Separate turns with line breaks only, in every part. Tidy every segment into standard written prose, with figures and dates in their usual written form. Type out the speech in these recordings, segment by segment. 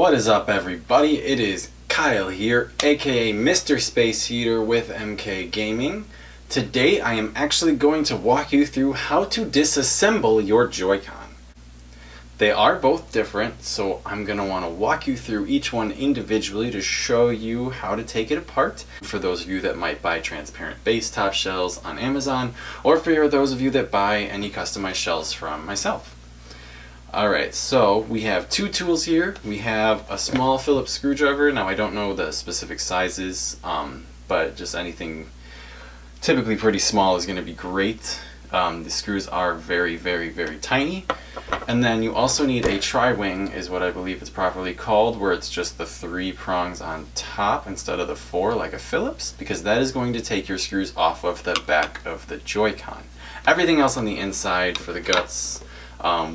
What is up, everybody? It is Kyle here, aka Mr. Space Heater with MK Gaming. Today I am actually going to walk you through how to disassemble your Joy-Con. They are both different, so I'm going to want to walk you through each one individually to show you how to take it apart. For those of you that might buy transparent Basstop shells on Amazon, or for those of you that buy any customized shells from myself. Alright, so we have two tools here. We have a small Phillips screwdriver. Now I don't know the specific sizes, but just anything typically pretty small is going to be great. The screws are very, very, very tiny. And then you also need a tri-wing, is what I believe it's properly called, where it's just the 3 prongs on top instead of the 4 like a Phillips, because that is going to take your screws off of the back of the Joy-Con. Everything else on the inside for the guts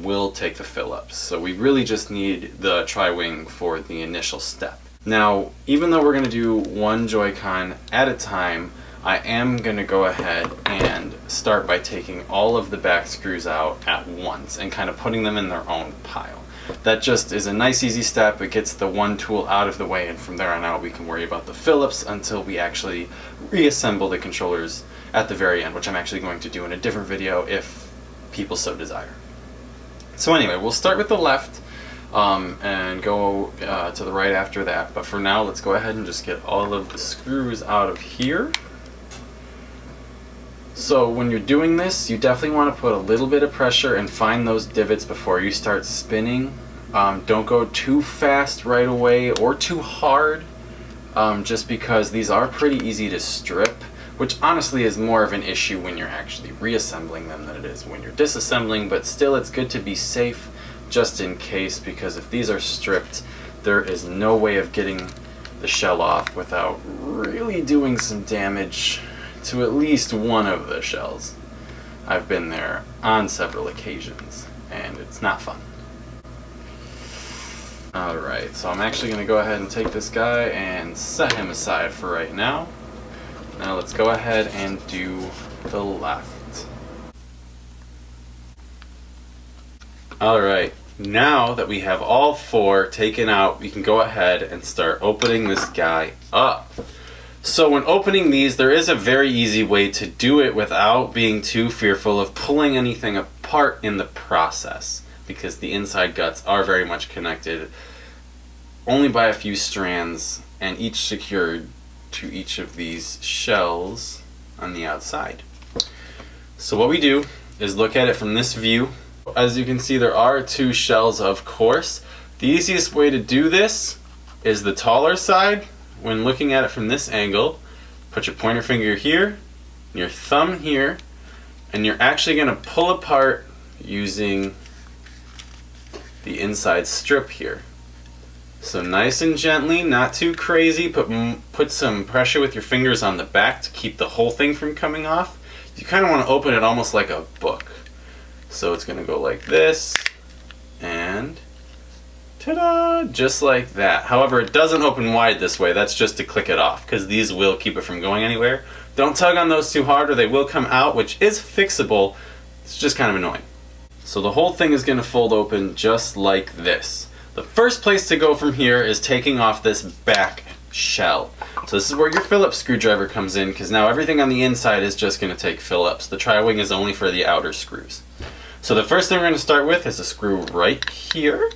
will take the Phillips. So we really just need the tri-wing for the initial step. Now, even though we're going to do one Joy-Con at a time, I am going to go ahead and start by taking all of the back screws out at once and kind of putting them in their own pile. That just is a nice easy step. It gets the one tool out of the way, and from there on out we can worry about the Phillips until we actually reassemble the controllers at the very end, which I'm actually going to do in a different video if people so desire. So anyway, we'll start with the left and go to the right after that. But for now, let's go ahead and just get all of the screws out of here. So when you're doing this, you definitely want to put a little bit of pressure and find those divots before you start spinning. Don't go too fast right away or too hard, just because these are pretty easy to strip, which honestly is more of an issue when you're actually reassembling them than it is when you're disassembling, but still it's good to be safe just in case, because if these are stripped, there is no way of getting the shell off without really doing some damage to at least one of the shells. I've been there on several occasions, and it's not fun. Alright, so I'm actually going to go ahead and take this guy and set him aside for right now. Now let's go ahead and do the left. Alright, now that we have all 4 taken out, we can go ahead and start opening this guy up. So when opening these, there is a very easy way to do it without being too fearful of pulling anything apart in the process, because the inside guts are very much connected only by a few strands, and each secured to each of these shells on the outside. So what we do is look at it from this view. As you can see, there are 2 shells, of course. The easiest way to do this is the taller side. When looking at it from this angle, put your pointer finger here, your thumb here, and you're actually going to pull apart using the inside strip here. So nice and gently, not too crazy, put some pressure with your fingers on the back to keep the whole thing from coming off. You kind of want to open it almost like a book. So it's going to go like this, and ta-da! Just like that. However, it doesn't open wide this way. That's just to click it off, because these will keep it from going anywhere. Don't tug on those too hard or they will come out, which is fixable. It's just kind of annoying. So the whole thing is going to fold open just like this. The first place to go from here is taking off this back shell. So this is where your Phillips screwdriver comes in, because now everything on the inside is just going to take Phillips. The tri-wing is only for the outer screws. So the first thing we're going to start with is a screw right here.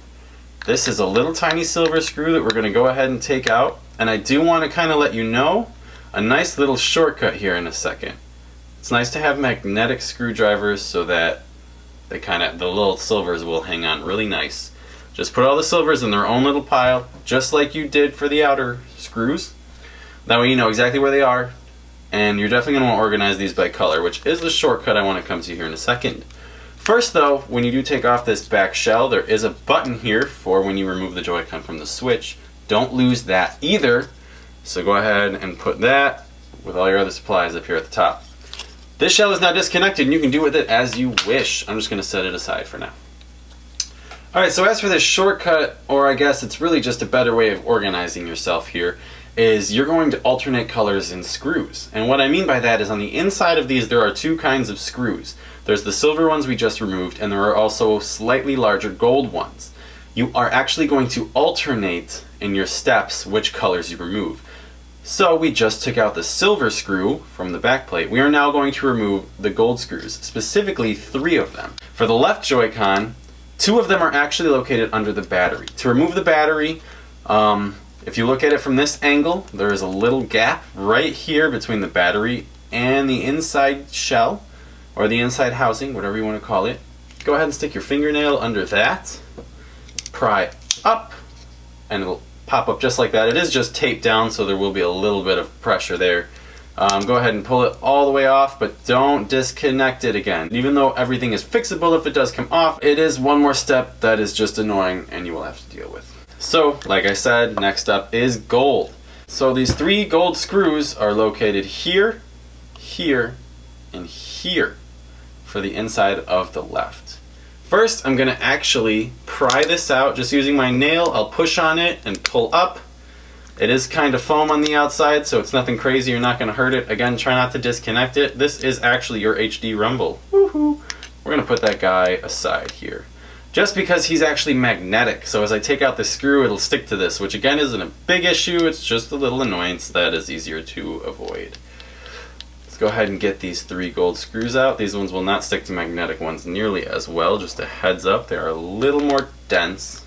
This is a little tiny silver screw that we're going to go ahead and take out. And I do want to kind of let you know a nice little shortcut here in a second. It's nice to have magnetic screwdrivers so that the little silvers will hang on really nice. Just put all the silvers in their own little pile, just like you did for the outer screws. That way you know exactly where they are, and you're definitely going to want to organize these by color, which is the shortcut I want to come to here in a second. First though, when you do take off this back shell, there is a button here for when you remove the Joy-Con from the switch. Don't lose that either, so go ahead and put that with all your other supplies up here at the top. This shell is now disconnected, and you can do with it as you wish. I'm just going to set it aside for now. Alright, so as for this shortcut, or I guess it's really just a better way of organizing yourself here, is you're going to alternate colors in screws. And what I mean by that is on the inside of these there are 2 kinds of screws. There's the silver ones we just removed, and there are also slightly larger gold ones. you are actually going to alternate in your steps which colors you remove. So we just took out the silver screw from the back plate. We are now going to remove the gold screws, specifically 3 of them. For the left Joy-Con, 2 of them are actually located under the battery. To remove the battery, if you look at it from this angle, there is a little gap right here between the battery and the inside shell, or the inside housing, whatever you want to call it. Go ahead and stick your fingernail under that, pry up, and it'll pop up just like that. It is just taped down, so there will be a little bit of pressure there. Go ahead and pull it all the way off, but don't disconnect it again. Even though everything is fixable if it does come off, it is one more step that is just annoying and you will have to deal with. So, like I said, next up is gold. So these 3 gold screws are located here, here, and here for the inside of the left. First, I'm going to actually pry this out just using my nail. I'll push on it and pull up. It is kind of foam on the outside, so it's nothing crazy. You're not going to hurt it. Again, try not to disconnect it. This is actually your HD rumble. Woohoo! We're going to put that guy aside here, just because he's actually magnetic. So as I take out the screw, it'll stick to this, which again isn't a big issue. It's just a little annoyance that is easier to avoid. Go ahead and get these 3 gold screws out. These ones will not stick to magnetic ones nearly as well. Just a heads up, they are a little more dense.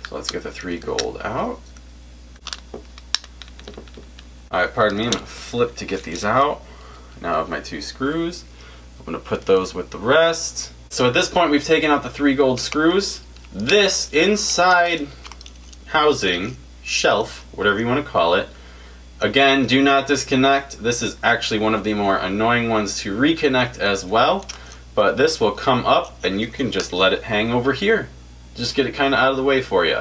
So let's get the 3 gold out. Alright, pardon me, I'm going to flip to get these out. Now I have my 2 screws. I'm going to put those with the rest. So at this point we've taken out the 3 gold screws. This inside housing, shelf, whatever you want to call it, again, do not disconnect. This is actually one of the more annoying ones to reconnect as well. But this will come up and you can just let it hang over here. Just get it kind of out of the way for you.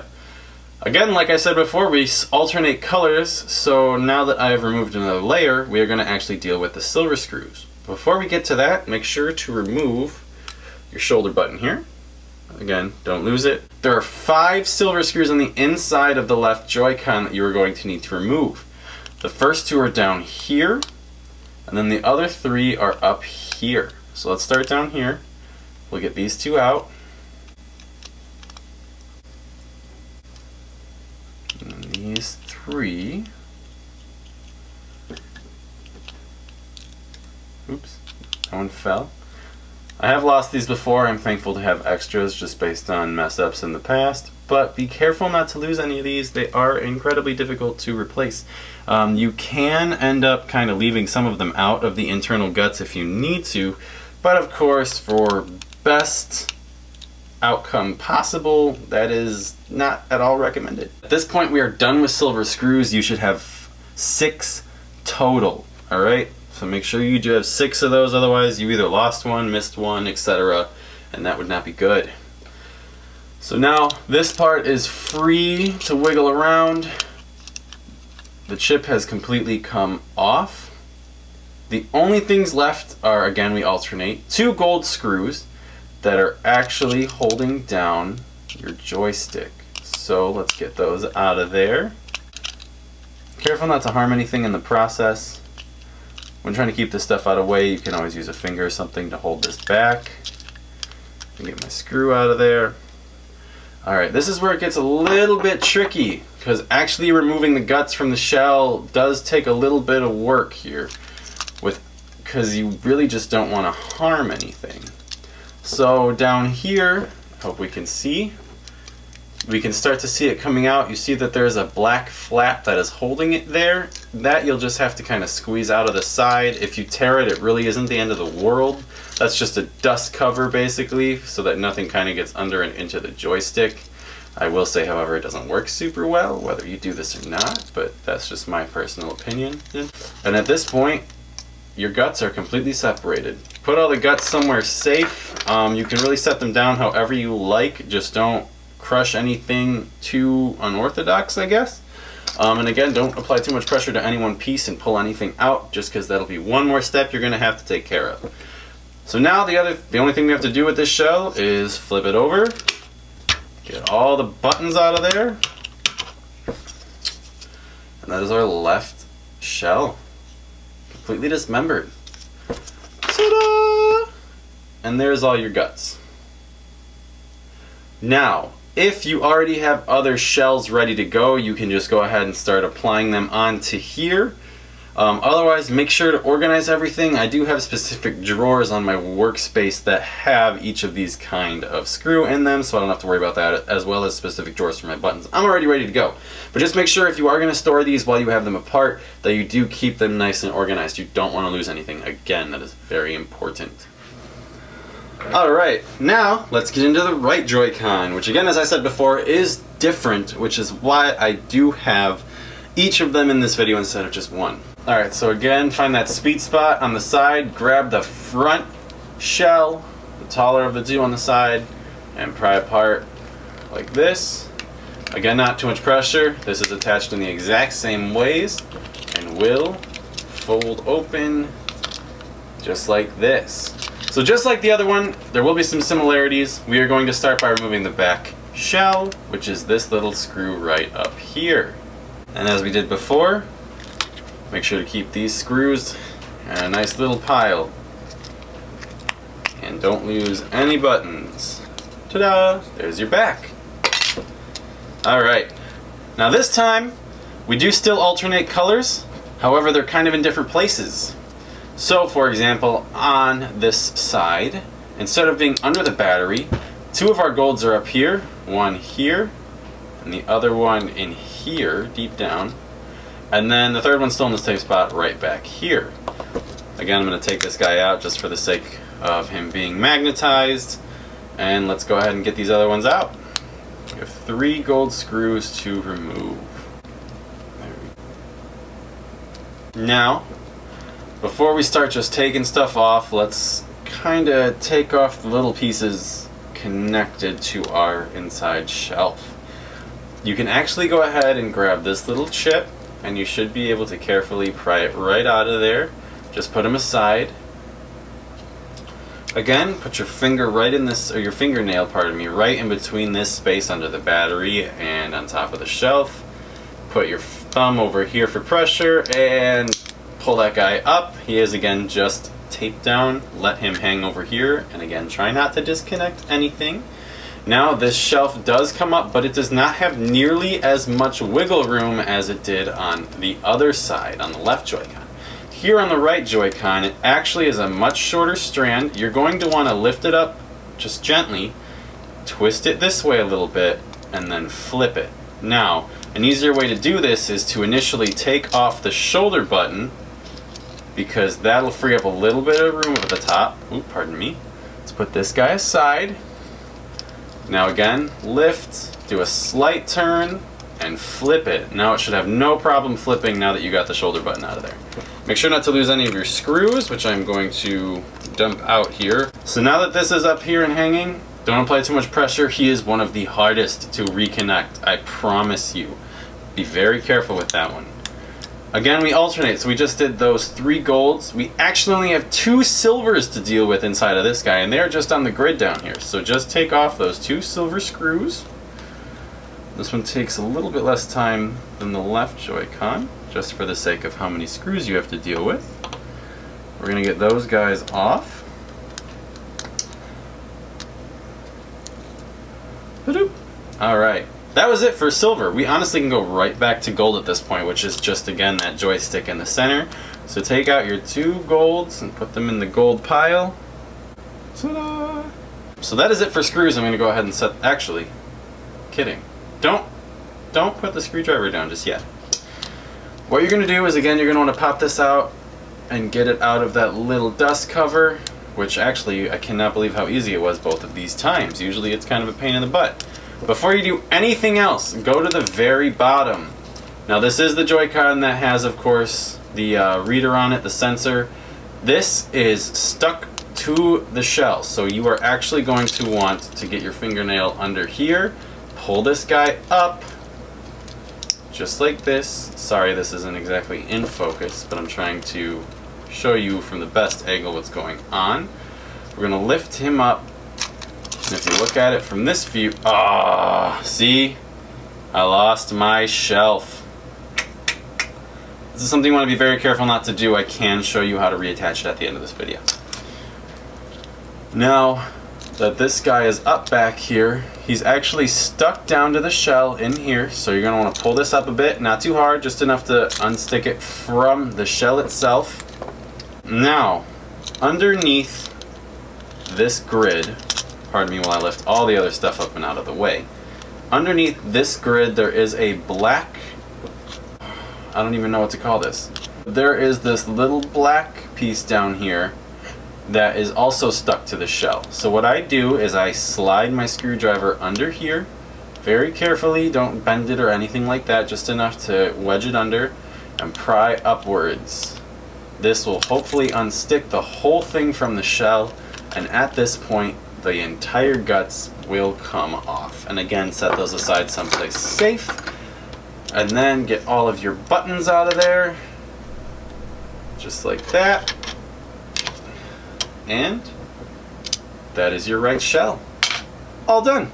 Again, like I said before, we alternate colors. So now that I have removed another layer, we are going to actually deal with the silver screws. Before we get to that, make sure to remove your shoulder button here. Again, don't lose it. There are 5 silver screws on the inside of the left Joy-Con that you are going to need to remove. The first 2 are down here, and then the other 3 are up here. So let's start down here. We'll get these 2 out. And these 3. Oops, that one fell. I have lost these before. I'm thankful to have extras just based on mess ups in the past. But be careful not to lose any of these. They are incredibly difficult to replace. You can end up kind of leaving some of them out of the internal guts if you need to. But of course, for best outcome possible, that is not at all recommended. At this point, we are done with silver screws. You should have 6 total. Alright? So make sure you do have 6 of those. Otherwise, you either lost one, missed one, etc. And that would not be good. So now this part is free to wiggle around. The chip has completely come off. The only things left are, again, we alternate, 2 gold screws that are actually holding down your joystick. So let's get those out of there. Careful not to harm anything in the process. When trying to keep this stuff out of the way, you can always use a finger or something to hold this back. Get my screw out of there. Alright, this is where it gets a little bit tricky, because actually removing the guts from the shell does take a little bit of work here, because you really just don't want to harm anything. So down here, hope we can see, we can start to see it coming out. You see that there's a black flap that is holding it there. That you'll just have to kind of squeeze out of the side. If you tear it, it really isn't the end of the world. That's just a dust cover basically, so that nothing kind of gets under and into the joystick. I will say, however, it doesn't work super well, whether you do this or not, but that's just my personal opinion. And at this point, your guts are completely separated. Put all the guts somewhere safe. You can really set them down however you like, just don't crush anything too unorthodox, I guess. And again, don't apply too much pressure to any one piece and pull anything out, just because that'll be one more step you're going to have to take care of. So now the only thing we have to do with this shell is flip it over, get all the buttons out of there, and that is our left shell, completely dismembered. Ta-da! And there's all your guts. Now, If you already have other shells ready to go, you can just go ahead and start applying them onto here. Otherwise, make sure to organize everything. I do have specific drawers on my workspace that have each of these kind of screw in them, so I don't have to worry about that, as well as specific drawers for my buttons. I'm already ready to go. But just make sure if you are going to store these while you have them apart, that you do keep them nice and organized. You don't want to lose anything. Again, that is very important. Alright, now let's get into the right Joy-Con, which again, as I said before, is different, which is why I do have each of them in this video instead of just one. Alright, so again, find that sweet spot on the side, grab the front shell, the taller of the two on the side, and pry apart like this. Again, not too much pressure. This is attached in the exact same ways and will fold open just like this. So just like the other one, there will be some similarities. We are going to start by removing the back shell, which is this little screw right up here. And as we did before, make sure to keep these screws in a nice little pile. And don't lose any buttons. Ta-da! There's your back. Alright, now this time, we do still alternate colors. However, they're kind of in different places. So, for example, on this side, instead of being under the battery, two of our golds are up here, one here, and the other one in here, deep down. And then the third one's still in the same spot right back here. Again, I'm going to take this guy out just for the sake of him being magnetized. And let's go ahead and get these other ones out. We have 3 gold screws to remove. Now, before we start just taking stuff off, let's kind of take off the little pieces connected to our inside shelf. You can actually go ahead and grab this little chip, and you should be able to carefully pry it right out of there. Just put them aside. Again, put your finger right in this, or your fingernail, pardon me, right in between this space under the battery and on top of the shelf. Put your thumb over here for pressure and pull that guy up. He is again just taped down. Let him hang over here, and again, try not to disconnect anything. Now this shelf does come up, but it does not have nearly as much wiggle room as it did on the other side, on the left Joy-Con. Here on the right Joy-Con, it actually is a much shorter strand. You're going to want to lift it up just gently, twist it this way a little bit, and then flip it. Now, an easier way to do this is to initially take off the shoulder button, because that'll free up a little bit of room at the top. Ooh, pardon me. Let's put this guy aside. Now again, lift, do a slight turn, and flip it. Now it should have no problem flipping now that you got the shoulder button out of there. Make sure not to lose any of your screws, which I'm going to dump out here. So now that this is up here and hanging, don't apply too much pressure. He is one of the hardest to reconnect, I promise you. Be very careful with that one. Again, we alternate, so we just did those 3 golds. We actually only have 2 silvers to deal with inside of this guy, and they're just on the grid down here. So just take off those 2 silver screws. This one takes a little bit less time than the left Joy-Con, just for the sake of how many screws you have to deal with. We're going to get those guys off. Alright. That was it for silver. We honestly can go right back to gold at this point, which is just, again, that joystick in the center. So take out your 2 golds and put them in the gold pile. Ta-da! So that is it for screws. I'm going to go ahead and set... Actually, kidding. Don't put the screwdriver down just yet. What you're going to do is, again, you're going to want to pop this out and get it out of that little dust cover, which actually, I cannot believe how easy it was both of these times. Usually it's kind of a pain in the butt. Before you do anything else, go to the very bottom. Now this is the Joy-Con that has, of course, the reader on it, the sensor. This is stuck to the shell, so you are actually going to want to get your fingernail under here, pull this guy up, just like this. Sorry this isn't exactly in focus, but I'm trying to show you from the best angle what's going on. We're going to lift him up. And if you look at it from this view, see? I lost my shelf. This is something you want to be very careful not to do. I can show you how to reattach it at the end of this video. Now, that this guy is up back here. He's actually stuck down to the shell in here, so you're going to want to pull this up a bit, not too hard, just enough to unstick it from the shell itself. Now, underneath this grid, pardon me while I lift all the other stuff up and out of the way. Underneath this grid there is a black, I don't even know what to call this. There is this little black piece down here that is also stuck to the shell. So what I do is I slide my screwdriver under here very carefully, don't bend it or anything like that, just enough to wedge it under and pry upwards. This will hopefully unstick the whole thing from the shell, and at this point the entire guts will come off. And again, set those aside someplace safe, and then get all of your buttons out of there, just like that. And that is your right shell. All done.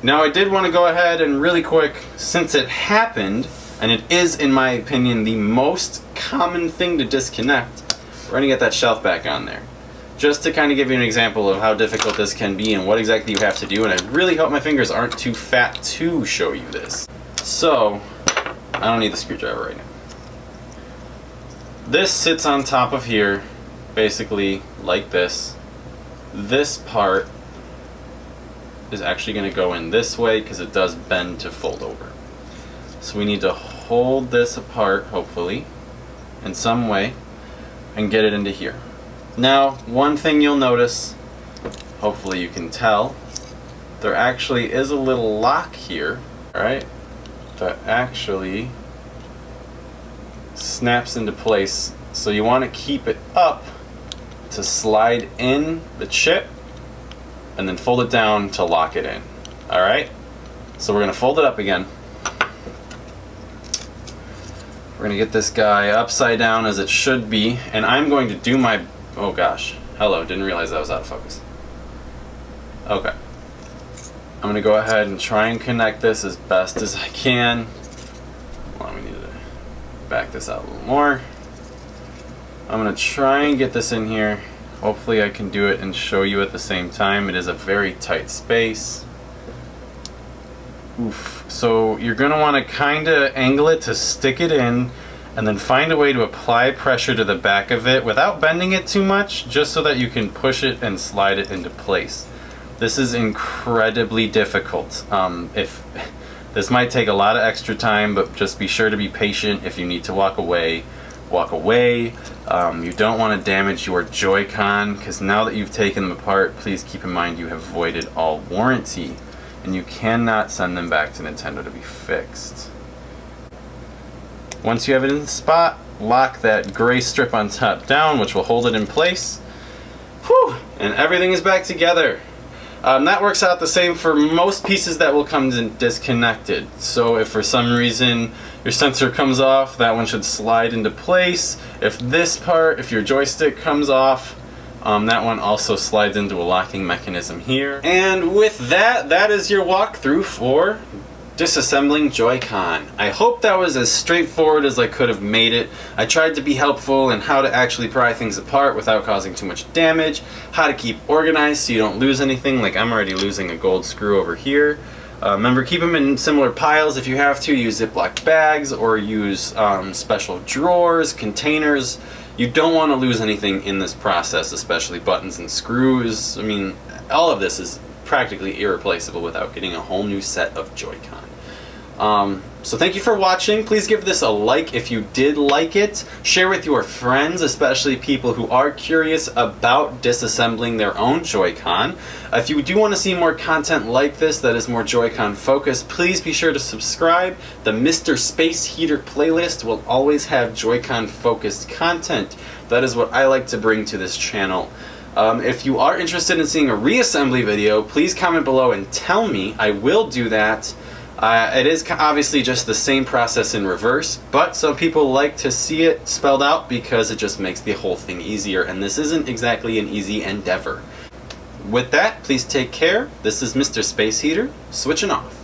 Now I did want to go ahead and really quick, since it happened, and it is in my opinion the most common thing to disconnect, we're going to get that shelf back on there. Just to kind of give you an example of how difficult this can be and what exactly you have to do, and I really hope my fingers aren't too fat to show you this. So, I don't need the screwdriver right now. This sits on top of here, basically like this. This part is actually going to go in this way because it does bend to fold over. So we need to hold this apart, hopefully, in some way, and get it into here. Now, one thing you'll notice, hopefully you can tell, there actually is a little lock here, right, that actually snaps into place. So you want to keep it up to slide in the chip and then fold it down to lock it in. Alright? So we're going to fold it up again. We're going to get this guy upside down as it should be, and I'm going to do my... Oh gosh. Hello, didn't realize that was out of focus. Okay. I'm going to go ahead and try and connect this as best as I can. Well, we need to back this out a little more. I'm going to try and get this in here. Hopefully I can do it and show you at the same time. It is a very tight space. Oof. So you're going to want to kind of angle it to stick it in, and then find a way to apply pressure to the back of it without bending it too much, just so that you can push it and slide it into place. This is incredibly difficult. This might take a lot of extra time, but just be sure to be patient. If you need to walk away, walk away. You don't want to damage your Joy-Con, because now that you've taken them apart, please keep in mind you have voided all warranty, and you cannot send them back to Nintendo to be fixed. Once you have it in the spot, lock that gray strip on top down, which will hold it in place. Whew! And everything is back together. That works out the same for most pieces that will come disconnected. So if for some reason your sensor comes off, that one should slide into place. If this part, if your joystick comes off, that one also slides into a locking mechanism here. And with that, that is your walkthrough for Disassembling Joy-Con. I hope that was as straightforward as I could have made it. I tried to be helpful in how to actually pry things apart without causing too much damage, how to keep organized so you don't lose anything, like I'm already losing a gold screw over here. Remember, keep them in similar piles if you have to. Use Ziploc bags or use special drawers, containers. You don't want to lose anything in this process, especially buttons and screws. I mean, all of this is practically irreplaceable without getting a whole new set of Joy-Con. So thank you for watching. Please give this a like if you did like it. Share with your friends, especially people who are curious about disassembling their own Joy-Con. If you do want to see more content like this that is more Joy-Con focused, please be sure to subscribe. The Mr. Space Heater playlist will always have Joy-Con focused content. That is what I like to bring to this channel. If you are interested in seeing a reassembly video, please comment below and tell me. I will do that. It is obviously just the same process in reverse, but some people like to see it spelled out because it just makes the whole thing easier, and this isn't exactly an easy endeavor. With that, please take care. This is Mr. Space Heater, switching off.